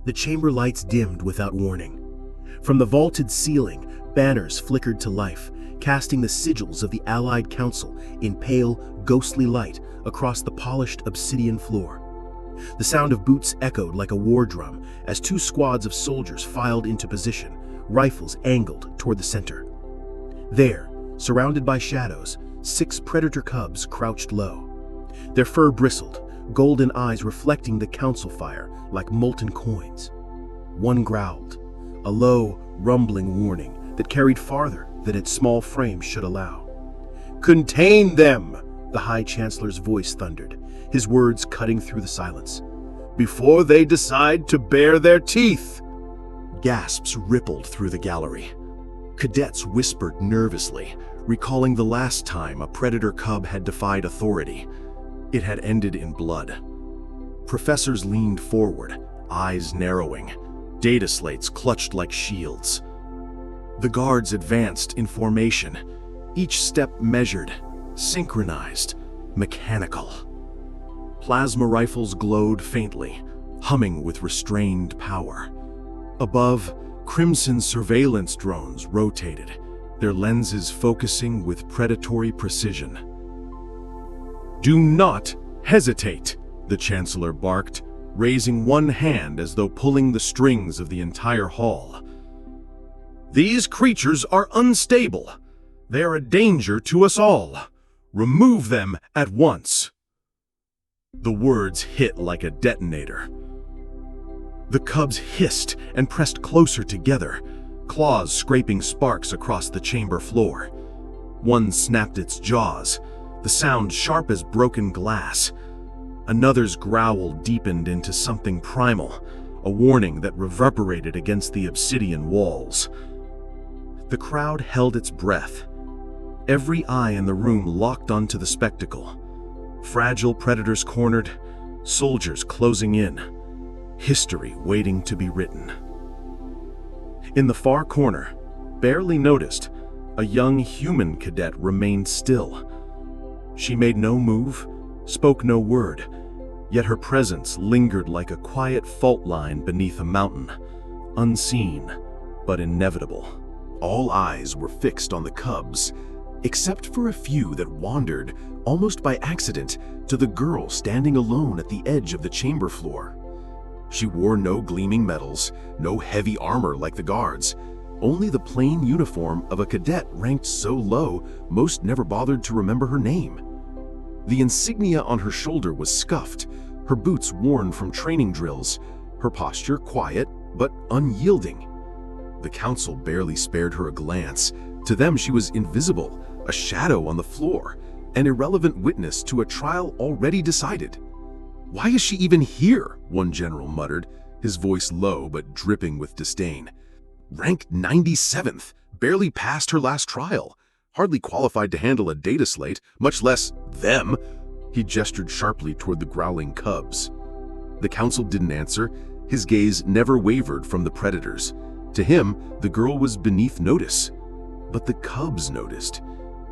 The chamber lights dimmed without warning. From the vaulted ceiling, banners flickered to life, casting the sigils of the Allied Council in pale, ghostly light across the polished obsidian floor. The sound of boots echoed like a war drum as two squads of soldiers filed into position, rifles angled toward the center. There, surrounded by shadows, 6 predator cubs crouched low. Their fur bristled, golden eyes reflecting the council fire like molten coins. One growled, a low, rumbling warning that carried farther than its small frame should allow. "Contain them!" the High Chancellor's voice thundered, his words cutting through the silence. "Before they decide to bare their teeth!" Gasps rippled through the gallery. Cadets whispered nervously, recalling the last time a predator cub had defied authority. It had ended in blood. Professors leaned forward, eyes narrowing, data slates clutched like shields. The guards advanced in formation, each step measured, synchronized, mechanical. Plasma rifles glowed faintly, humming with restrained power. Above, crimson surveillance drones rotated, their lenses focusing with predatory precision. "Do not hesitate," the Chancellor barked, raising one hand as though pulling the strings of the entire hall. "These creatures are unstable. They are a danger to us all. Remove them at once." The words hit like a detonator. The cubs hissed and pressed closer together, claws scraping sparks across the chamber floor. One snapped its jaws, the sound sharp as broken glass. Another's growl deepened into something primal, a warning that reverberated against the obsidian walls. The crowd held its breath, every eye in the room locked onto the spectacle. Fragile predators cornered, soldiers closing in, history waiting to be written. In the far corner, barely noticed, a young human cadet remained still. She made no move, spoke no word, yet her presence lingered like a quiet fault line beneath a mountain, unseen but inevitable. All eyes were fixed on the cubs, except for a few that wandered, almost by accident, to the girl standing alone at the edge of the chamber floor. She wore no gleaming medals, no heavy armor like the guards, only the plain uniform of a cadet ranked so low most never bothered to remember her name. The insignia on her shoulder was scuffed, her boots worn from training drills, her posture quiet but unyielding. The council barely spared her a glance. To them she was invisible, a shadow on the floor, an irrelevant witness to a trial already decided. "Why is she even here?" one general muttered, his voice low but dripping with disdain. "Ranked 97th, barely passed her last trial, hardly qualified to handle a data slate, much less them." He gestured sharply toward the growling cubs. The council didn't answer, his gaze never wavered from the predators. To him, the girl was beneath notice. But the cubs noticed.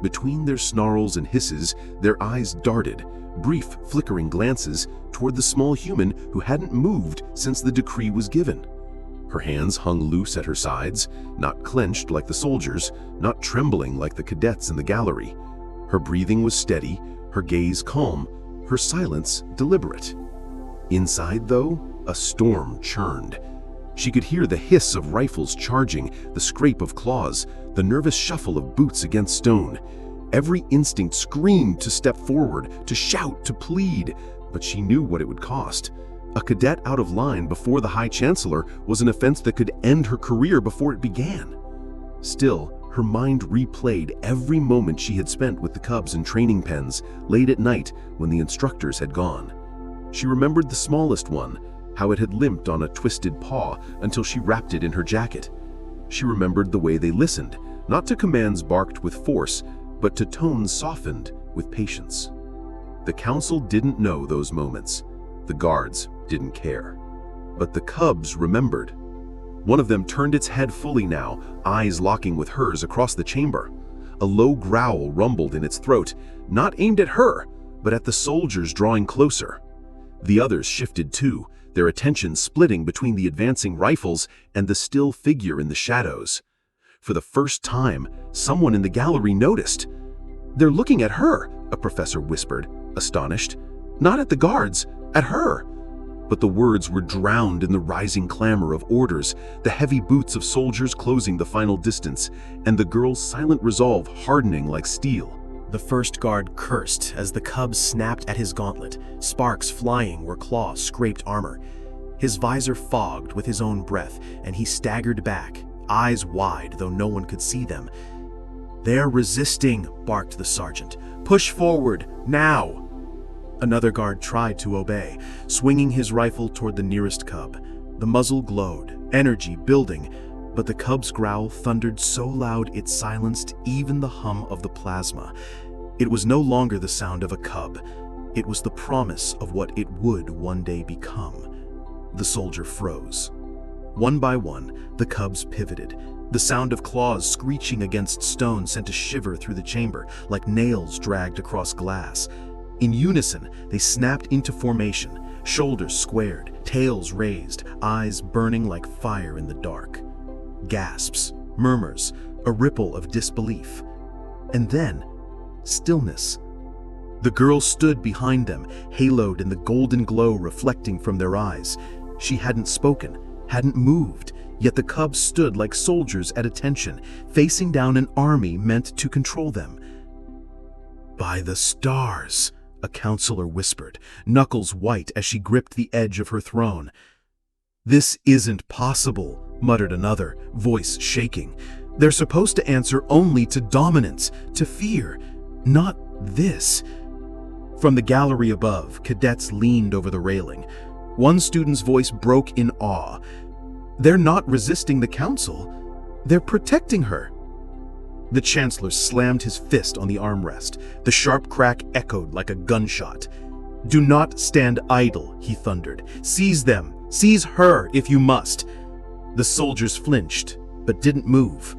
Between their snarls and hisses, their eyes darted, brief, flickering glances toward the small human who hadn't moved since the decree was given. Her hands hung loose at her sides, not clenched like the soldiers, not trembling like the cadets in the gallery. Her breathing was steady, her gaze calm, her silence deliberate. Inside, though, a storm churned. She could hear the hiss of rifles charging, the scrape of claws, the nervous shuffle of boots against stone. Every instinct screamed to step forward, to shout, to plead, but she knew what it would cost. A cadet out of line before the High Chancellor was an offense that could end her career before it began. Still, her mind replayed every moment she had spent with the cubs in training pens, late at night when the instructors had gone. She remembered the smallest one, how it had limped on a twisted paw until she wrapped it in her jacket. She remembered the way they listened, not to commands barked with force, but to tones softened with patience. The council didn't know those moments. The guards didn't care. But the cubs remembered. One of them turned its head fully now, eyes locking with hers across the chamber. A low growl rumbled in its throat, not aimed at her, but at the soldiers drawing closer. The others shifted too, their attention splitting between the advancing rifles and the still figure in the shadows. For the first time, someone in the gallery noticed. "They're looking at her," a professor whispered, astonished. "Not at the guards, at her." But the words were drowned in the rising clamor of orders, the heavy boots of soldiers closing the final distance, and the girl's silent resolve hardening like steel. The first guard cursed as the cub snapped at his gauntlet, sparks flying where claws scraped armor. His visor fogged with his own breath, and he staggered back, eyes wide though no one could see them. "They're resisting," barked the sergeant. "Push forward, now!" Another guard tried to obey, swinging his rifle toward the nearest cub. The muzzle glowed, energy building, but the cub's growl thundered so loud it silenced even the hum of the plasma. It was no longer the sound of a cub. It was the promise of what it would one day become. The soldier froze. One by one, the cubs pivoted. The sound of claws screeching against stone sent a shiver through the chamber, like nails dragged across glass. In unison, they snapped into formation, shoulders squared, tails raised, eyes burning like fire in the dark. Gasps, murmurs, a ripple of disbelief. And then, stillness. The girl stood behind them, haloed in the golden glow reflecting from their eyes. She hadn't spoken, hadn't moved, yet the cubs stood like soldiers at attention, facing down an army meant to control them. "By the stars," a counselor whispered, knuckles white as she gripped the edge of her throne. "This isn't possible," muttered another, voice shaking. "They're supposed to answer only to dominance, to fear, not this." From the gallery above, cadets leaned over the railing. One student's voice broke in awe. "They're not resisting the council, they're protecting her." The chancellor slammed his fist on the armrest. The sharp crack echoed like a gunshot. "Do not stand idle," he thundered. "Seize them! Seize her if you must!" The soldiers flinched, but didn't move.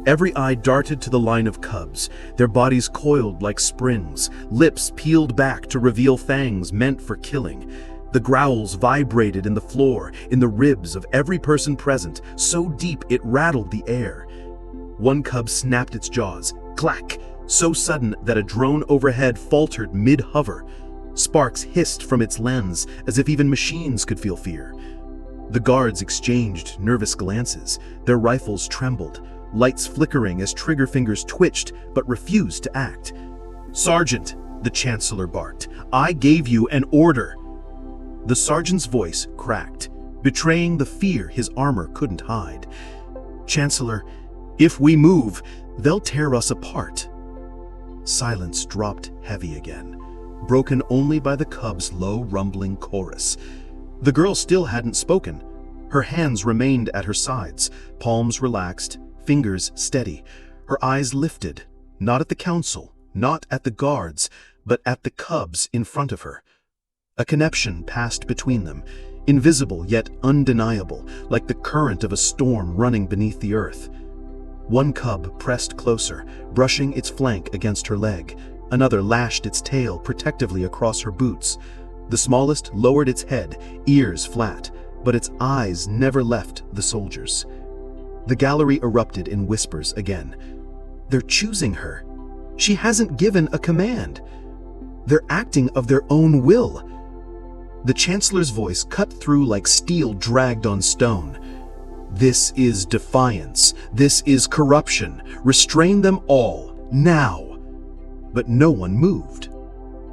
Every eye darted to the line of cubs, their bodies coiled like springs, lips peeled back to reveal fangs meant for killing. The growls vibrated in the floor, in the ribs of every person present, so deep it rattled the air. One cub snapped its jaws, clack, so sudden that a drone overhead faltered mid-hover. Sparks hissed from its lens, as if even machines could feel fear. The guards exchanged nervous glances. Their rifles trembled, lights flickering as trigger fingers twitched but refused to act. "Sergeant," the chancellor barked, "I gave you an order." The sergeant's voice cracked, betraying the fear his armor couldn't hide. "Chancellor, if we move, they'll tear us apart." Silence dropped heavy again, broken only by the cub's low rumbling chorus. The girl still hadn't spoken. Her hands remained at her sides, palms relaxed, fingers steady. Her eyes lifted, not at the council, not at the guards, but at the cubs in front of her. A connection passed between them, invisible yet undeniable, like the current of a storm running beneath the earth. One cub pressed closer, brushing its flank against her leg. Another lashed its tail protectively across her boots. The smallest lowered its head, ears flat, but its eyes never left the soldiers. The gallery erupted in whispers again. "They're choosing her. She hasn't given a command. They're acting of their own will." The chancellor's voice cut through like steel dragged on stone. "This is defiance. This is corruption. Restrain them all, now." But no one moved.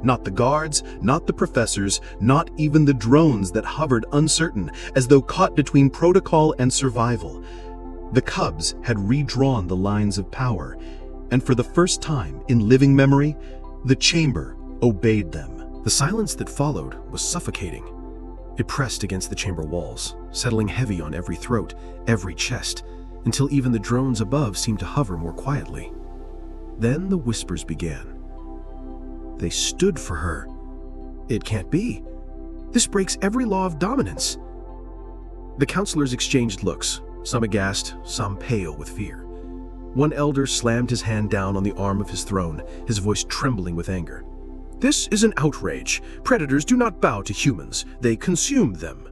Not the guards, not the professors, not even the drones that hovered uncertain, as though caught between protocol and survival. The cubs had redrawn the lines of power, and for the first time in living memory, the chamber obeyed them. The silence that followed was suffocating. It pressed against the chamber walls, settling heavy on every throat, every chest, until even the drones above seemed to hover more quietly. Then the whispers began. "They stood for her. It can't be. This breaks every law of dominance." The counselors exchanged looks, some aghast, some pale with fear. One elder slammed his hand down on the arm of his throne, his voice trembling with anger. This is an outrage. Predators do not bow to humans, they consume them.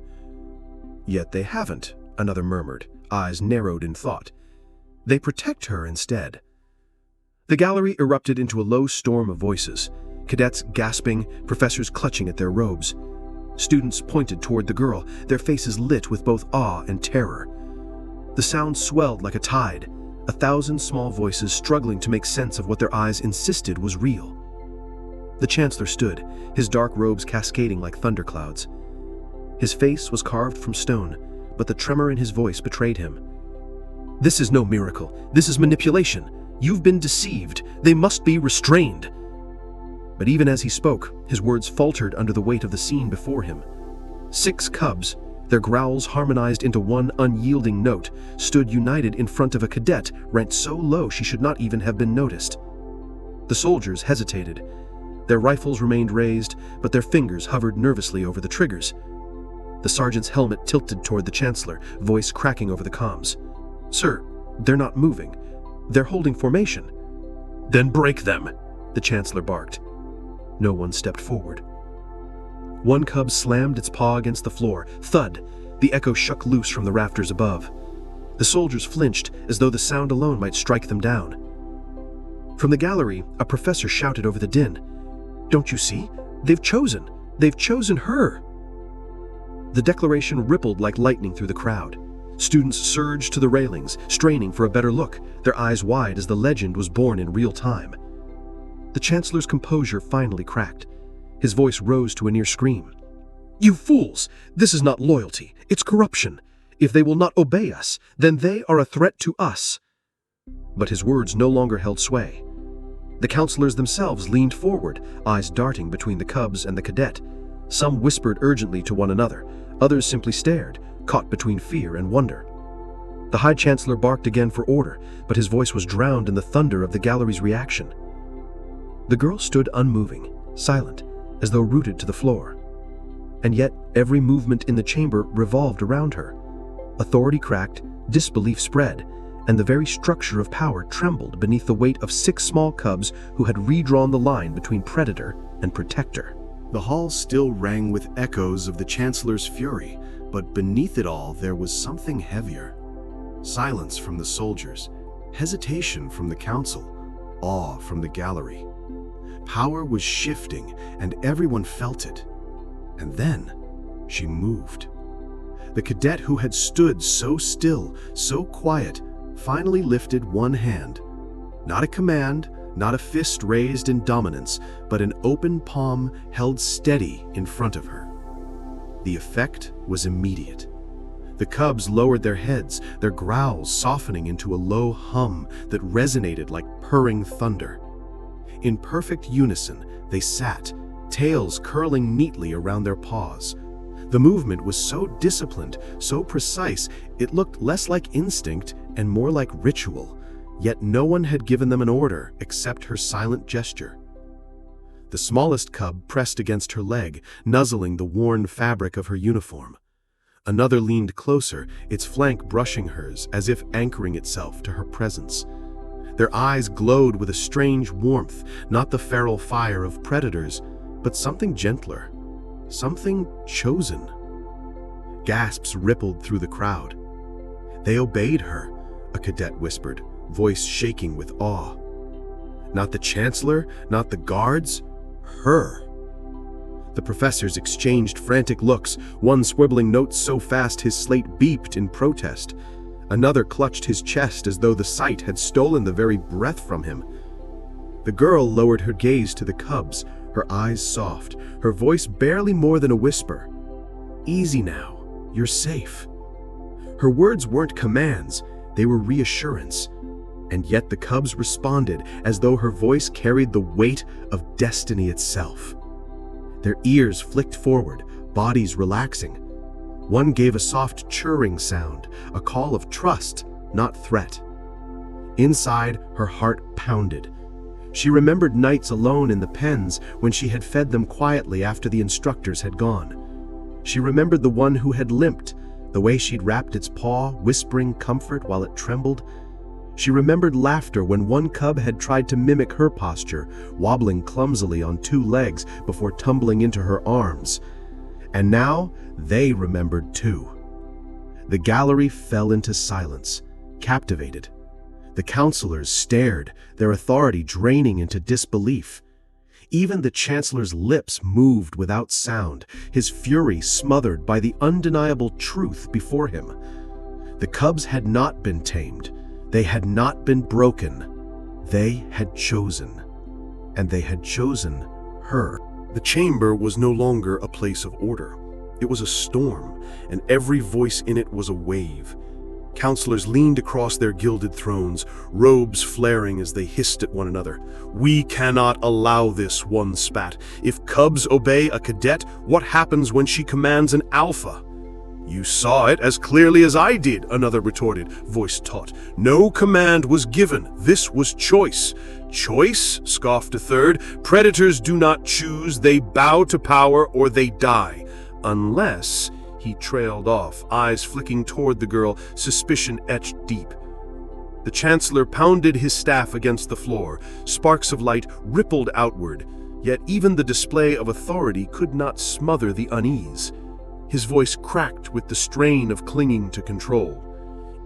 Yet they haven't, another murmured, eyes narrowed in thought. They protect her instead. The gallery erupted into a low storm of voices, cadets gasping, professors clutching at their robes. Students pointed toward the girl, their faces lit with both awe and terror. The sound swelled like a tide, 1,000 small voices struggling to make sense of what their eyes insisted was real. The chancellor stood, his dark robes cascading like thunderclouds. His face was carved from stone, but the tremor in his voice betrayed him. This is no miracle. This is manipulation. You've been deceived. They must be restrained. But even as he spoke, his words faltered under the weight of the scene before him. 6 cubs, their growls harmonized into one unyielding note, stood united in front of a cadet ranked so low she should not even have been noticed. The soldiers hesitated. Their rifles remained raised, but their fingers hovered nervously over the triggers. The sergeant's helmet tilted toward the chancellor, voice cracking over the comms. "Sir, they're not moving. They're holding formation." "Then break them," the chancellor barked. No one stepped forward. One cub slammed its paw against the floor. Thud! The echo shook loose from the rafters above. The soldiers flinched, as though the sound alone might strike them down. From the gallery, a professor shouted over the din. "Don't you see? They've chosen! They've chosen her!" The declaration rippled like lightning through the crowd. Students surged to the railings, straining for a better look, their eyes wide as the legend was born in real time. The chancellor's composure finally cracked. His voice rose to a near scream. "You fools! This is not loyalty, it's corruption. If they will not obey us, then they are a threat to us." But his words no longer held sway. The counselors themselves leaned forward, eyes darting between the cubs and the cadet. Some whispered urgently to one another, others simply stared, caught between fear and wonder. The High Chancellor barked again for order, but his voice was drowned in the thunder of the gallery's reaction. The girl stood unmoving, silent, as though rooted to the floor. And yet every movement in the chamber revolved around her. Authority cracked, disbelief spread, and the very structure of power trembled beneath the weight of 6 small cubs who had redrawn the line between predator and protector. The hall still rang with echoes of the Chancellor's fury, but beneath it all there was something heavier. Silence from the soldiers, hesitation from the council, awe from the gallery. Power was shifting, and everyone felt it. And then she moved. The cadet who had stood so still, so quiet, finally lifted one hand. Not a command, not a fist raised in dominance, but an open palm held steady in front of her. The effect was immediate. The cubs lowered their heads, their growls softening into a low hum that resonated like purring thunder. In perfect unison, they sat, tails curling neatly around their paws. The movement was so disciplined, so precise, it looked less like instinct and more like ritual, yet no one had given them an order except her silent gesture. The smallest cub pressed against her leg, nuzzling the worn fabric of her uniform. Another leaned closer, its flank brushing hers as if anchoring itself to her presence. Their eyes glowed with a strange warmth, not the feral fire of predators, but something gentler, something chosen. Gasps rippled through the crowd. "They obeyed her," a cadet whispered, voice shaking with awe. "Not the chancellor, not the guards, her." The professors exchanged frantic looks, one scribbling notes so fast his slate beeped in protest. Another clutched his chest as though the sight had stolen the very breath from him. The girl lowered her gaze to the cubs, her eyes soft, her voice barely more than a whisper. "Easy now, you're safe." Her words weren't commands, they were reassurance. And yet the cubs responded as though her voice carried the weight of destiny itself. Their ears flicked forward, bodies relaxing. One gave a soft churring sound, a call of trust, not threat. Inside, her heart pounded. She remembered nights alone in the pens when she had fed them quietly after the instructors had gone. She remembered the one who had limped, the way she'd wrapped its paw, whispering comfort while it trembled. She remembered laughter when one cub had tried to mimic her posture, wobbling clumsily on two legs before tumbling into her arms. And now they remembered too. The gallery fell into silence, captivated. The counselors stared, their authority draining into disbelief. Even the chancellor's lips moved without sound, his fury smothered by the undeniable truth before him. The cubs had not been tamed. They had not been broken. They had chosen. And they had chosen her. The chamber was no longer a place of order. It was a storm, and every voice in it was a wave. Counselors leaned across their gilded thrones, robes flaring as they hissed at one another. "We cannot allow this," one spat. "If cubs obey a cadet, what happens when she commands an alpha?" "You saw it as clearly as I did," another retorted, voice taut. "No command was given. This was choice." "Choice?" scoffed a third. "Predators do not choose. They bow to power or they die. Unless..." He trailed off, eyes flicking toward the girl, suspicion etched deep. The chancellor pounded his staff against the floor. Sparks of light rippled outward, yet even the display of authority could not smother the unease. His voice cracked with the strain of clinging to control.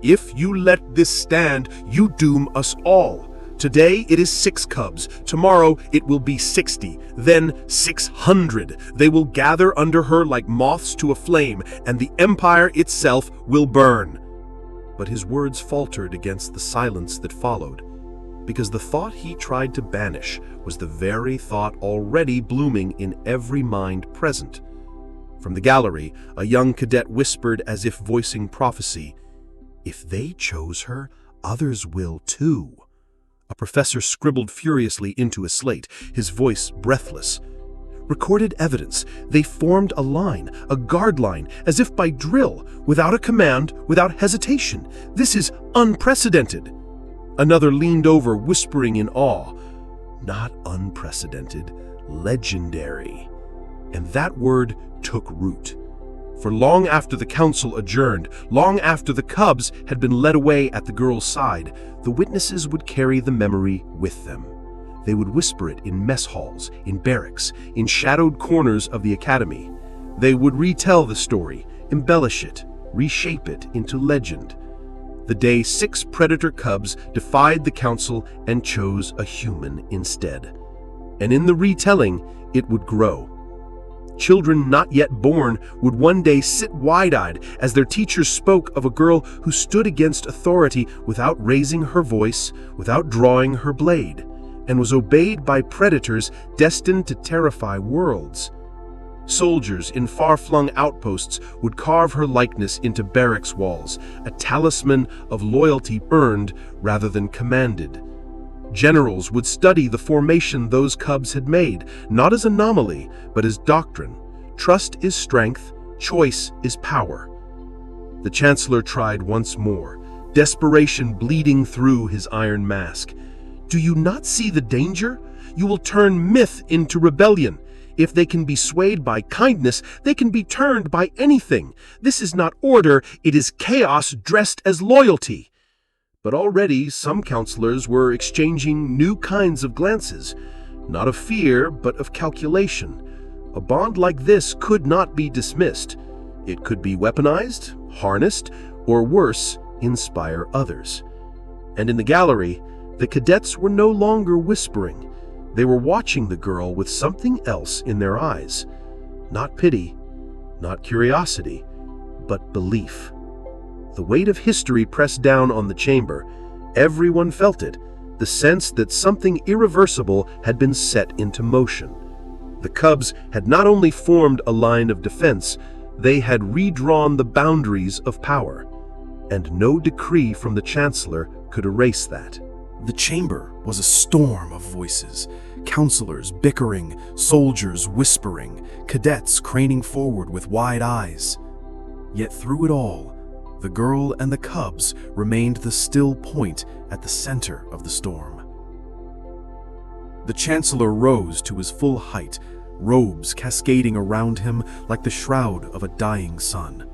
"If you let this stand, you doom us all. Today it is 6 cubs, tomorrow it will be 60, then 600. They will gather under her like moths to a flame, and the empire itself will burn." But his words faltered against the silence that followed, because the thought he tried to banish was the very thought already blooming in every mind present. From the gallery, a young cadet whispered as if voicing prophecy, "If they chose her, others will too." A professor scribbled furiously into a slate, his voice breathless. Recorded evidence. They formed a line, a guard line, as if by drill, without a command, without hesitation. "This is unprecedented." Another leaned over, whispering in awe, "Not unprecedented, legendary." And that word took root. For long after the council adjourned, long after the cubs had been led away at the girl's side, the witnesses would carry the memory with them. They would whisper it in mess halls, in barracks, in shadowed corners of the academy. They would retell the story, embellish it, reshape it into legend. The day 6 predator cubs defied the council and chose a human instead. And in the retelling, it would grow. Children not yet born would one day sit wide-eyed as their teachers spoke of a girl who stood against authority without raising her voice, without drawing her blade, and was obeyed by predators destined to terrify worlds. Soldiers in far-flung outposts would carve her likeness into barracks walls, a talisman of loyalty earned rather than commanded. Generals would study the formation those cubs had made, not as anomaly, but as doctrine. Trust is strength, choice is power. The chancellor tried once more, desperation bleeding through his iron mask. "Do you not see the danger? You will turn myth into rebellion. If they can be swayed by kindness, they can be turned by anything. This is not order, it is chaos dressed as loyalty." But already some counselors were exchanging new kinds of glances, not of fear, but of calculation. A bond like this could not be dismissed. It could be weaponized, harnessed, or worse, inspire others. And in the gallery, the cadets were no longer whispering. They were watching the girl with something else in their eyes. Not pity, not curiosity, but belief. The weight of history pressed down on the chamber. Everyone felt it, the sense that something irreversible had been set into motion. The cubs had not only formed a line of defense, they had redrawn the boundaries of power, and no decree from the chancellor could erase that. The chamber was a storm of voices, counselors bickering, soldiers whispering, cadets craning forward with wide eyes. Yet through it all, the girl and the cubs remained the still point at the center of the storm. The chancellor rose to his full height, robes cascading around him like the shroud of a dying sun.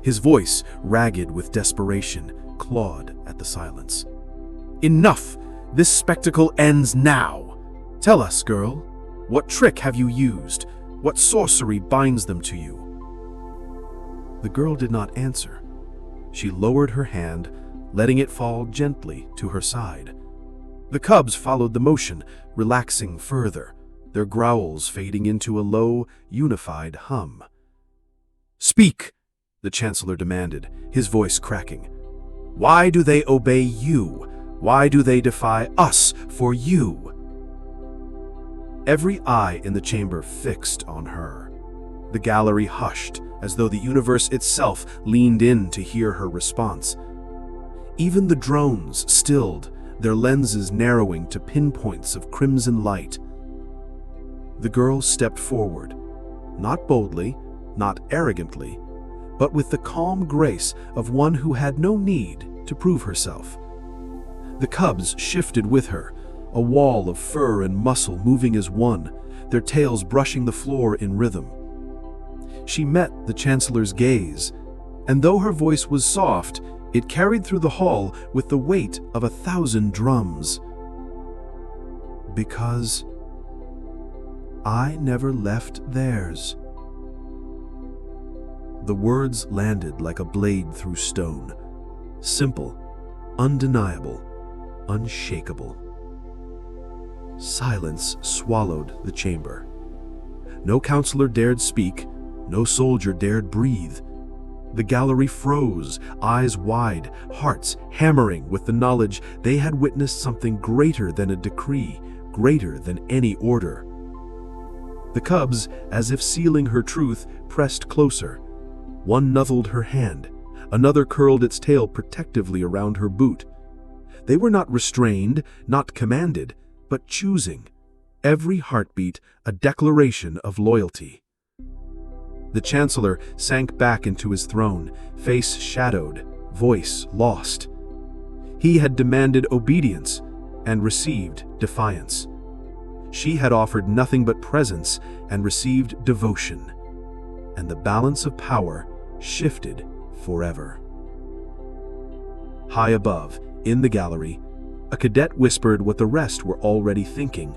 His voice, ragged with desperation, clawed at the silence. Enough! This spectacle ends now. Tell us, girl, what trick have you used? What sorcery binds them to you? The girl did not answer. She lowered her hand, letting it fall gently to her side. The cubs followed the motion, relaxing further, their growls fading into a low, unified hum. "Speak," the Chancellor demanded, his voice cracking. "Why do they obey you? Why do they defy us for you?" Every eye in the chamber fixed on her. The gallery hushed, as though the universe itself leaned in to hear her response. Even the drones stilled, their lenses narrowing to pinpoints of crimson light. The girl stepped forward, not boldly, not arrogantly, but with the calm grace of one who had no need to prove herself. The cubs shifted with her, a wall of fur and muscle moving as one, their tails brushing the floor in rhythm. She met the Chancellor's gaze, and though her voice was soft, it carried through the hall with the weight of 1,000 drums. "Because I never left theirs." The words landed like a blade through stone. Simple, undeniable, unshakable. Silence swallowed the chamber. No counselor dared speak, no soldier dared breathe. The gallery froze, eyes wide, hearts hammering with the knowledge they had witnessed something greater than a decree, greater than any order. The cubs, as if sealing her truth, pressed closer. One nuzzled her hand, another curled its tail protectively around her boot. They were not restrained, not commanded, but choosing, every heartbeat a declaration of loyalty. The Chancellor sank back into his throne, face shadowed, voice lost. He had demanded obedience and received defiance. She had offered nothing but presence and received devotion. And the balance of power shifted forever. High above, in the gallery, a cadet whispered what the rest were already thinking.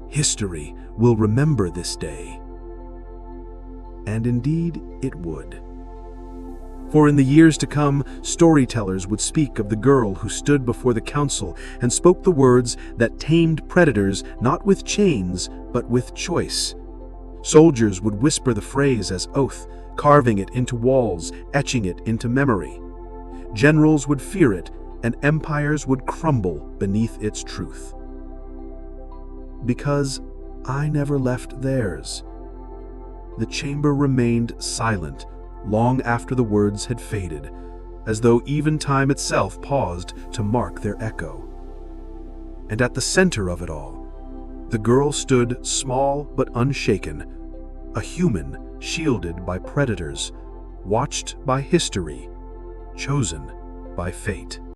"History will remember this day." And indeed it would. For in the years to come, storytellers would speak of the girl who stood before the council and spoke the words that tamed predators not with chains, but with choice. Soldiers would whisper the phrase as oath, carving it into walls, etching it into memory. Generals would fear it, and empires would crumble beneath its truth. Because I never left theirs. The chamber remained silent long after the words had faded, as though even time itself paused to mark their echo. And at the center of it all, the girl stood small but unshaken, a human shielded by predators, watched by history, chosen by fate.